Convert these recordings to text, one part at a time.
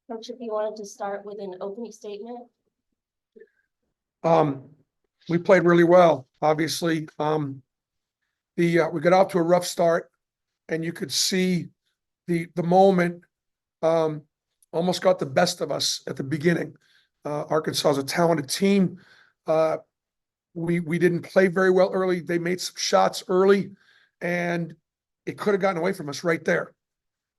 Coach, if you wanted to start with an opening statement. We played really well, obviously. We got off to a rough start, and you could see the moment almost got the best of us at the beginning. Arkansas is a talented team. We didn't play very well early. They made some shots early, and it could have gotten away from us right there.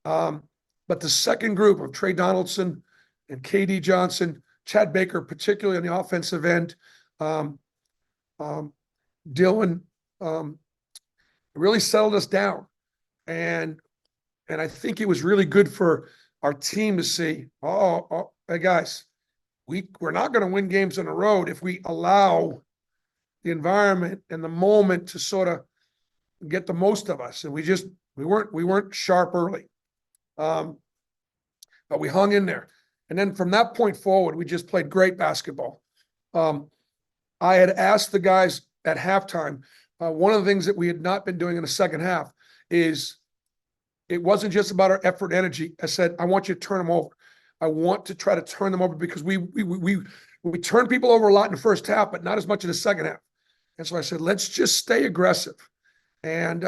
But the second group of Trey Donaldson and KD Johnson, Chad Baker, particularly on the offensive end, Dylan really settled us down. And I think it was really good for our team to see, hey guys, we're not going to win games on the road if we allow the environment and the moment to sort of get the most of us. And we weren't sharp early. But we hung in there. And then from that point forward, we just played great basketball. I had asked the guys at halftime, one of the things that we had not been doing in the second half is it wasn't just about our effort and energy. I said, I want you to turn them over. I want to try to turn them over because we turned people over a lot in the first half, but not as much in the second half. And so I said, let's just stay aggressive. And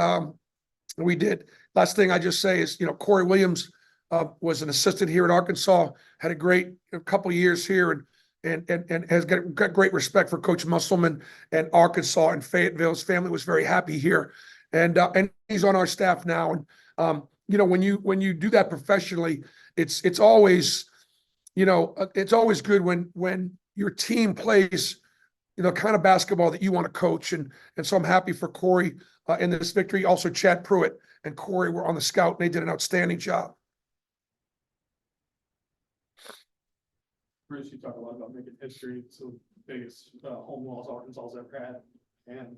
we did. Last thing I just say is, Corey Williams was an assistant here at Arkansas, had a great couple of years here, and has got great respect for Coach Musselman and Arkansas and Fayetteville. His family was very happy here, and he's on our staff now. And when you do that professionally, it's always good when your team plays kind of basketball that you want to coach, and so I'm happy for Corey in this victory. Also, Chad Pruitt and Corey were on the scout, and they did an outstanding job. Bruce, you talk a lot about making history. It's the biggest home loss Arkansas's ever had, and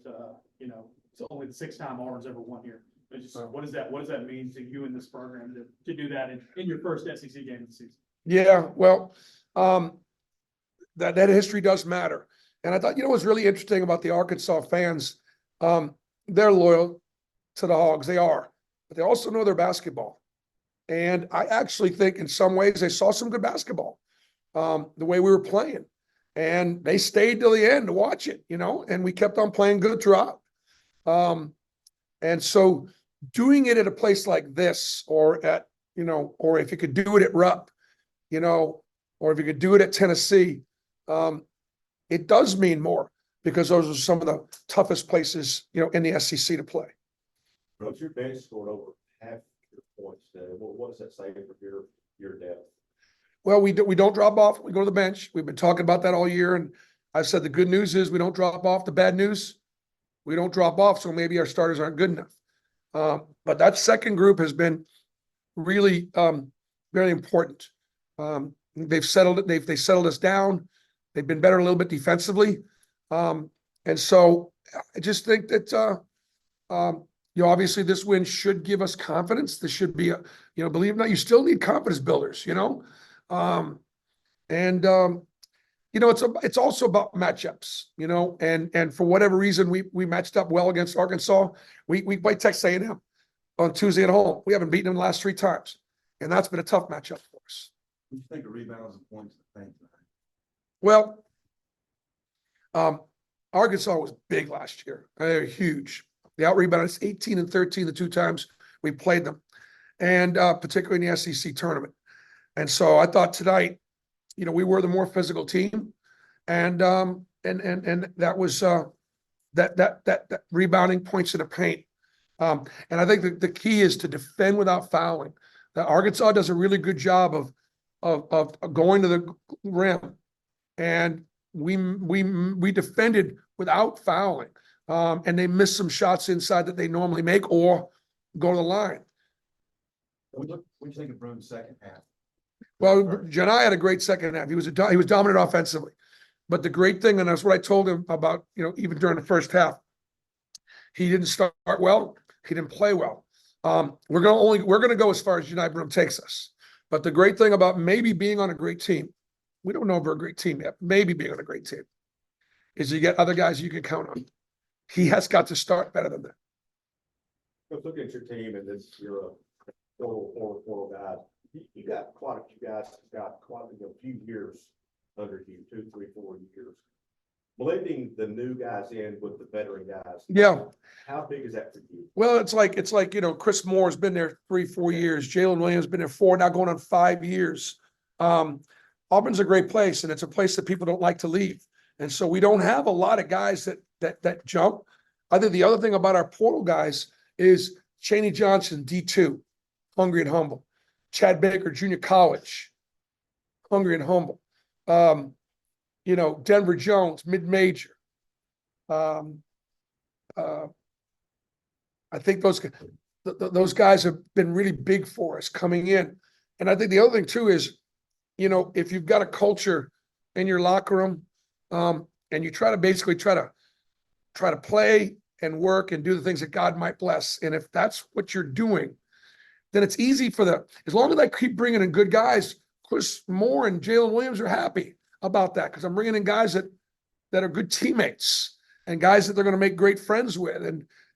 it's only the sixth time Auburn's ever won here. Just, what does that mean to you in this program to do that in your first SEC game of the season? Yeah, well, that history does matter, and I thought what's really interesting about the Arkansas fans, they're loyal to the Hogs, they are, but they also know their basketball, and I actually think in some ways they saw some good basketball. The way we were playing, and they stayed till the end to watch it, and we kept on playing good throughout. And so doing it at a place like this, or at, or if you could do it at Rupp, or if you could do it at Tennessee, it does mean more because those are some of the toughest places, in the SEC to play. Coach, your bench scored over half your points today. What does that say for your depth? Well, we don't drop off. We go to the bench. We've been talking about that all year. And I've said the good news is we don't drop off. The bad news, we don't drop off. So maybe our starters aren't good enough. But that second group has been really very important. They've settled it. They settled us down. They've been better a little bit defensively. And so I just think that, obviously this win should give us confidence. This should be believe it or not, you still need confidence builders, it's also about matchups, and for whatever reason, we matched up well against Arkansas. We played Texas A&M on Tuesday at home. We haven't beaten them the last 3 times, and that's been a tough matchup for us. What do you think of rebounds and points? Well, Arkansas was big last year. They were huge. They out-rebounded us 18 and 13 the 2 times we played them, and particularly in the SEC tournament. And so I thought tonight, we were the more physical team, and that was that rebounding, points in the paint. And I think the key is to defend without fouling. That Arkansas does a really good job of going to the rim, and we defended without fouling, and they missed some shots inside that they normally make or go to the line. What do you think of Broom's second half? Well, Janai had a great second half. He was dominant offensively, but the great thing, and that's what I told him about, even during the first half, he didn't start well. He didn't play well. We're gonna go as far as Janai Broom takes us. But the great thing about maybe being on a great team, we don't know if we're a great team yet. Maybe being on a great team is you get other guys you can count on. He has got to start better than that. Look at your team, and you're a total 4 guy. You got quite a few guys, that got quite a few years under you, 2, 3, 4 years. Blending the new guys in with the veteran guys. Yeah. How big is that for you? Well, it's like, you know, Chris Moore's been there 3, 4 years. Jalen Williams been there 4, now going on 5 years. Auburn's a great place, and it's a place that people don't like to leave. And so we don't have a lot of guys that jump. I think the other thing about our portal guys is Chaney Johnson, D2, hungry and humble. Chad Baker, junior college, hungry and humble. You know, Denver Jones, mid-major. I think those guys have been really big for us coming in. And I think the other thing too is, you know, if you've got a culture in your locker room, and you basically try to play and work and do the things that God might bless. And if that's what you're doing, then it's easy as long as I keep bringing in good guys, Chris Moore and Jalen Williams are happy about that, because I'm bringing in guys that are good teammates and guys that they're going to make great friends with.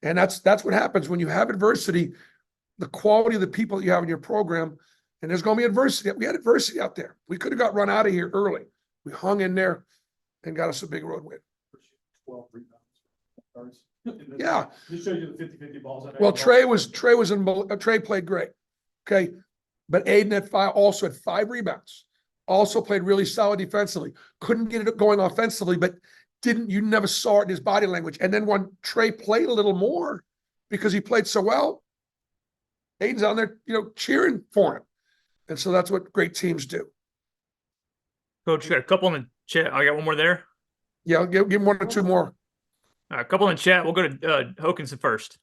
And that's what happens when you have adversity, the quality of the people that you have in your program, and there's going to be adversity. We had adversity out there. We could have got run out of here early. We hung in there and got us a big road win. 12 rebounds. Yeah. Just shows you the 50-50 balls. Well, Trey played great. Okay. But Aiden also had 5 rebounds. Also played really solid defensively. Couldn't get it going offensively, but you never saw it in his body language. And then when Trey played a little more because he played so well, Aiden's on there, you know, cheering for him. And so that's what great teams do. Coach, got a couple in the chat. I got one more there. Yeah, give him 1 or 2 more. A couple in the chat. We'll go to Hokinson first.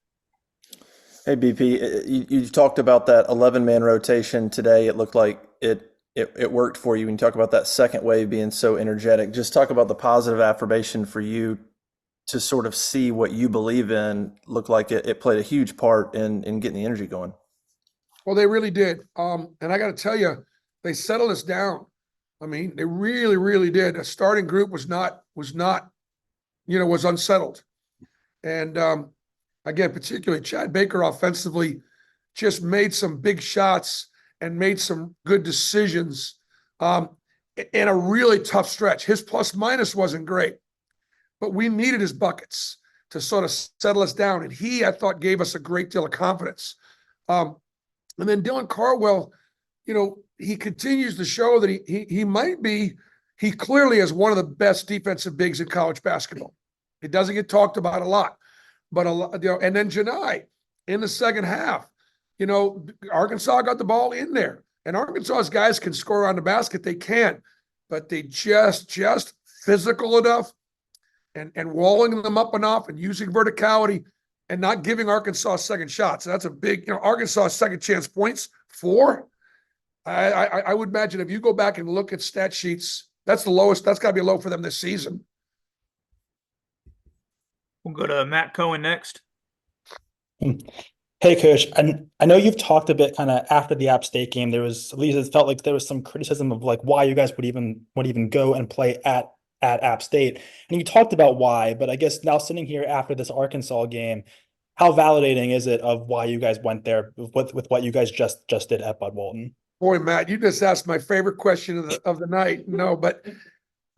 Hey, BP, you talked about that 11-man rotation today. It looked like it worked for you. When you talk about that second wave being so energetic, just talk about the positive affirmation for you to sort of see what you believe in. Looked like it played a huge part in getting the energy going. Well, they really did. And I got to tell you, they settled us down. I mean, they really, really did. A starting group was unsettled. And again, particularly Chad Baker offensively just made some big shots and made some good decisions in a really tough stretch. His plus minus wasn't great, but we needed his buckets to sort of settle us down. And I thought, gave us a great deal of confidence. And then Dylan Cardwell, you know, he continues to show that he clearly is one of the best defensive bigs in college basketball. It doesn't get talked about a lot, but you know, and then Janai in the second half, you know, Arkansas got the ball in there, and Arkansas's guys can score on the basket. They can, but they just physical enough and walling them up enough and using verticality and not giving Arkansas second shots. That's a big, you know, Arkansas second chance points 4. I would imagine if you go back and look at stat sheets, that's the lowest. That's got to be low for them this season. We'll go to Matt Cohen next. Hey, Coach, I know you've talked a bit kind of after the App State game. There was, at least it felt like there was some criticism of like why you guys would even go and play at App State. And you talked about why, but I guess now sitting here after this Arkansas game, how validating is it of why you guys went there with what you guys just did at Bud Walton? Boy, Matt, you just asked my favorite question of the night. No, but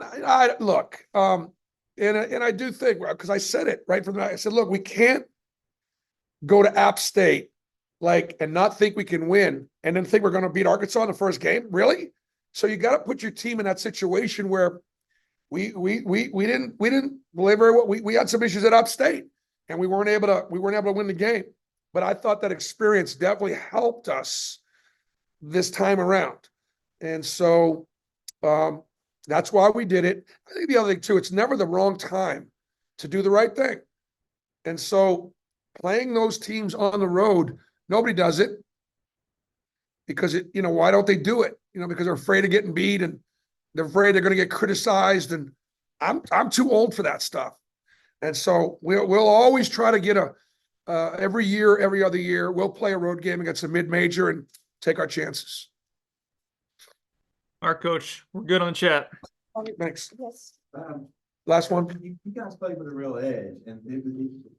I look, and I do think, because I said it right from the night. I said, look, we can't go to App State and not think we can win and then think we're going to beat Arkansas in the first game. Really? So you got to put your team in that situation where we didn't deliver what we had some issues at App State and we weren't able to win the game. But I thought that experience definitely helped us this time around. And so that's why we did it. I think the other thing too, it's never the wrong time to do the right thing. And so playing those teams on the road, nobody does it because why don't they do it? Because they're afraid of getting beat and they're afraid they're going to get criticized. And I'm too old for that stuff. And so we'll always try to get every year, every other year, we'll play a road game against a mid-major and take our chances. All right, Coach, we're good on the chat. Thanks. Yes. Last one. You guys played with a real edge, and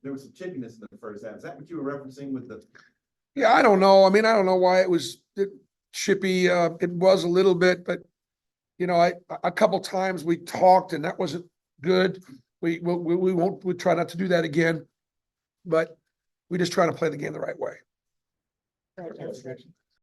there was some chippiness in the first half. Is that what you were referencing with the? Yeah, I don't know. I mean, I don't know why it was. chippy. It was a little bit, but you know, a couple times we talked and that wasn't good. We won't, we try not to do that again. But we just try to play the game the right way. Right, that's-